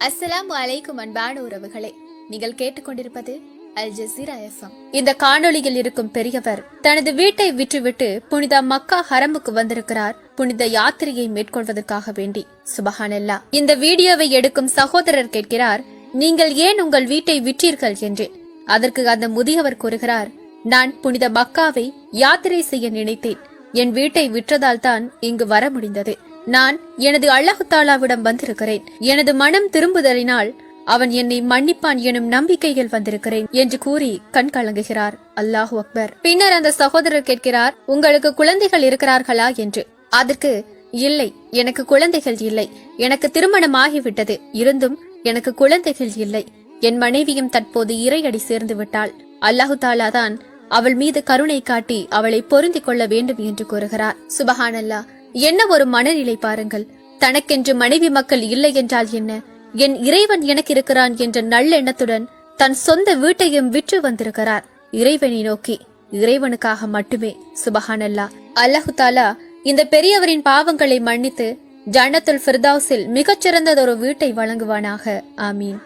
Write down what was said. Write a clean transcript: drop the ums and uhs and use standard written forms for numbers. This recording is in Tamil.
அஸ்ஸலாமு அலைக்கும் அன்பான உறவுகளே, நீங்கள் கேட்டுக்கொண்டிருப்பது அல் ஜஸீரா எஃப்எம். இந்த காணொளியில் இருக்கும் பெரியவர் தனது வீட்டை விற்றுவிட்டு புனித மக்கா ஹரமுக்கு வந்திருக்கிறார், புனித யாத்திரையை மேற்கொள்வதற்காக வேண்டி. சுபஹானல்லாஹ். இந்த வீடியோவை எடுக்கும் சகோதரர் கேட்கிறார், நீங்கள் ஏன் உங்கள் வீட்டை விற்றீர்கள் என்று. அதற்கு அந்த முதியவர் கூறுகிறார், நான் புனித மக்காவை யாத்திரை செய்ய நினைத்தேன். என் வீட்டை விற்றதால் தான் இங்கு வர முடிந்தது. நான் எனது அல்லாஹ் தாலாவிடம் வந்திருக்கிறேன். எனது மனம் திரும்புதலினால் அவன் என்னை மன்னிப்பான் எனும் நம்பிக்கையில் வந்திருக்கிறேன் என்று கூறி கண் கலங்குகிறார். அல்லாஹு அக்பர். பின்னர் அந்த சகோதரர் கேட்கிறார், உங்களுக்கு குழந்தைகள் இருக்கிறார்களா என்று. அதற்கு, இல்லை, எனக்கு குழந்தைகள் இல்லை. எனக்கு திருமணம் ஆகிவிட்டது. இருந்தும் எனக்கு குழந்தைகள் இல்லை. என் மனைவியும் தற்போது இறையடி சேர்ந்து விட்டாள். அல்லாஹு தாலா தான் அவள் மீது கருணை காட்டி அவளை பொருந்திக் கொள்ள வேண்டும் என்று கூறுகிறார். சுபஹானல்லாஹ். என்ன ஒரு மனநிலை பாருங்கள். தனக்கென்று மனைவி மக்கள் இல்லை என்றால் என்ன, என் இறைவன் எனக்கு இருக்கிறான் என்ற நல்லெண்ணத்துடன் தன் சொந்த வீட்டையும் விற்று வந்திருக்கிறார் இறைவனை நோக்கி, இறைவனுக்காக மட்டுமே. சுபஹானல்லாஹ். அல்லாஹு தாலா இந்த பெரியவரின் பாவங்களை மன்னித்து ஜன்னத்துல் ஃபிர்தௌஸில் மிகச்சிறந்ததொரு வீட்டை வழங்குவானாக. ஆமீன்.